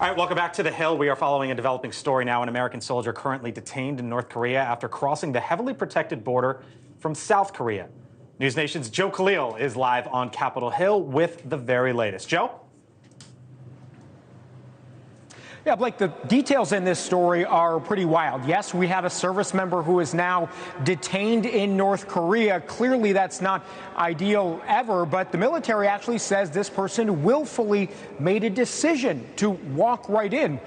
All right, welcome back to The Hill. We are following a developing story now. An American soldier currently detained in North Korea after crossing the heavily protected border from South Korea. NewsNation's Joe Khalil is live on Capitol Hill with the very latest. Joe? Yeah, Blake, the details in this story are pretty wild. Yes, we have a service member who is now detained in North Korea. Clearly, that's not ideal ever, but the military actually says this person willfully made a decision to walk right in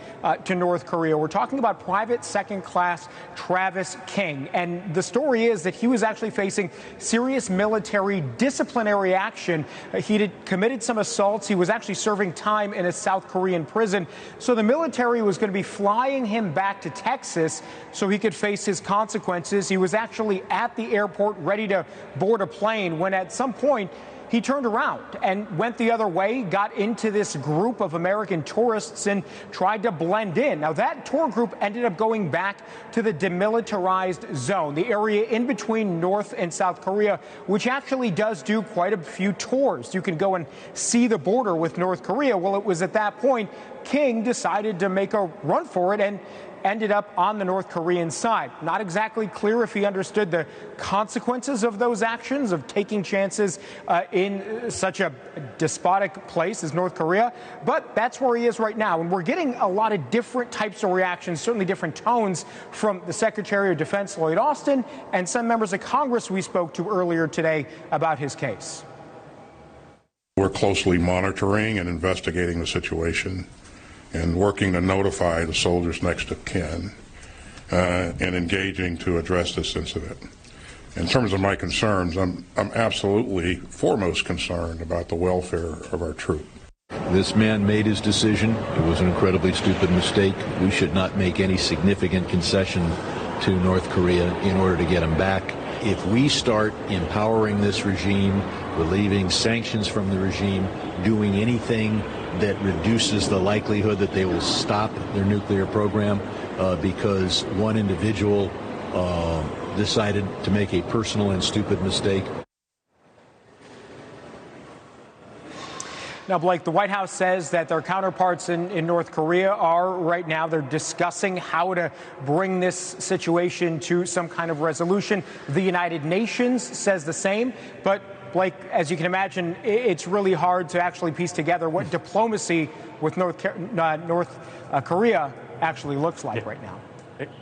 to North Korea. We're talking about Private Second Class Travis King, and the story is that he was actually facing serious military disciplinary action. He'd committed some assaults. He was actually serving time in a South Korean prison. So the military was going to be flying him back to Texas so he could face his consequences. He was actually at the airport ready to board a plane when at some point he turned around and went the other way, got into this group of American tourists and tried to blend in. Now, that tour group ended up going back to the demilitarized zone, the area in between North and South Korea, which actually does do quite a few tours. You can go and see the border with North Korea. Well, it was at that point King decided to make a run for it and ended up on the North Korean side. Not exactly clear if he understood the consequences of those actions, of taking chances in such a despotic place as North Korea, but that's where he is right now. And we're getting a lot of different types of reactions, certainly different tones from the Secretary of Defense, Lloyd Austin, and some members of Congress we spoke to earlier today about his case. We're closely monitoring and investigating the situation and working to notify the soldiers next of kin and engaging to address this incident. In terms of my concerns, I'm absolutely foremost concerned about the welfare of our troops. This man made his decision. It was an incredibly stupid mistake. We should not make any significant concession to North Korea in order to get him back. If we start empowering this regime, relieving sanctions from the regime, doing anything that reduces the likelihood that they will stop their nuclear program because one individual decided to make a personal and stupid mistake. Now, Blake, the White House says that their counterparts in North Korea are right now, they're discussing how to bring this situation to some kind of resolution. The United Nations says the same, but Blake, as you can imagine, it's really hard to actually piece together what diplomacy with North Korea actually looks like right now.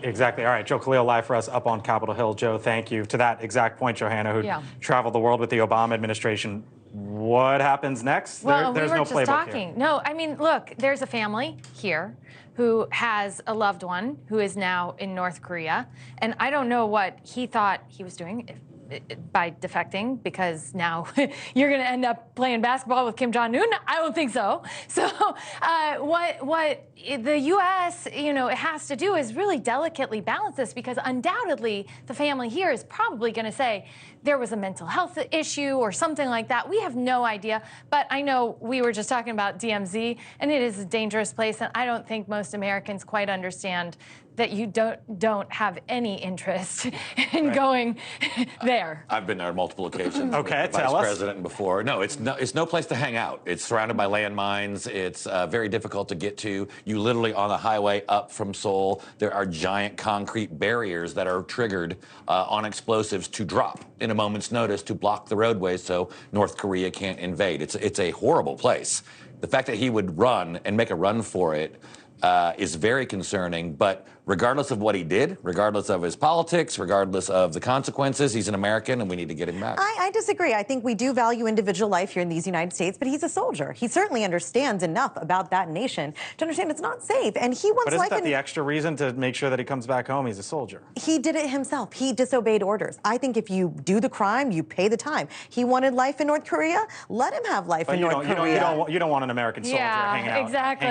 Exactly. All right, Joe Khalil live for us up on Capitol Hill. Joe, thank you. To that exact point, Johanna, who traveled the world with the Obama administration, what happens next? Well, there's we were no just playbook talking. here. No, I mean, look, there's a family here who has a loved one who is now in North Korea, and I don't know what he thought he was doing by defecting, because now you're going to end up playing basketball with Kim Jong-un. I don't think so. So what the U.S. has to do is really delicately balance this, because undoubtedly the family here is probably going to say there was a mental health issue or something like that. We have no idea, but I know we were just talking about DMZ, and it is a dangerous place, and I don't think most Americans quite understand that you don't have any interest in going there. I've been there on multiple occasions. Okay, with the Vice President before. No, it's no place to hang out. It's surrounded by landmines. It's very difficult to get to. You literally on the highway up from Seoul, there are giant concrete barriers that are triggered on explosives to drop in a moment's notice to block the roadways so North Korea can't invade. It's a horrible place. The fact that he would run and make a run for it is very concerning, but regardless of what he did, regardless of his politics, regardless of the consequences, he's an American and we need to get him back. I disagree. I think we do value individual life here in these United States, but he's a soldier. He certainly understands enough about that nation to understand it's not safe. And he wants But isn't that the extra reason to make sure that he comes back home? He's a soldier. He did it himself. He disobeyed orders. I think if you do the crime, you pay the time. He wanted life in North Korea. Let him have life in North Korea. You don't want an American soldier hanging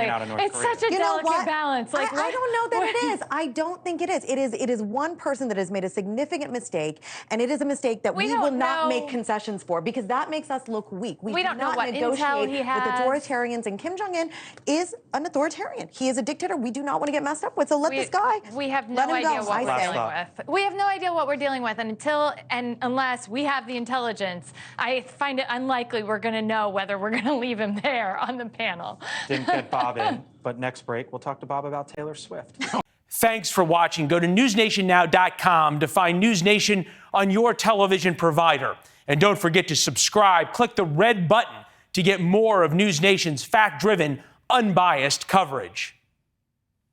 out in North Korea. It's such a delicate balance. Like, I don't know that it is. I don't think it is. It is one person that has made a significant mistake, and it is a mistake that we will not make concessions for, because that makes us look weak. We don't know not what negotiate intel he has with authoritarians, and Kim Jong-un is an authoritarian. He is a dictator we do not want to get messed up with, so let this guy. We have no idea what we're dealing with. We have no idea what we're dealing with unless we have the intelligence. I find it unlikely we're going to know whether we're going to leave him there on the panel. Didn't get Bob in, but next break, we'll talk to Bob about Taylor Swift. Thanks for watching. Go to newsnationnow.com to find NewsNation on your television provider. And don't forget to subscribe. Click the red button to get more of NewsNation's fact-driven, unbiased coverage.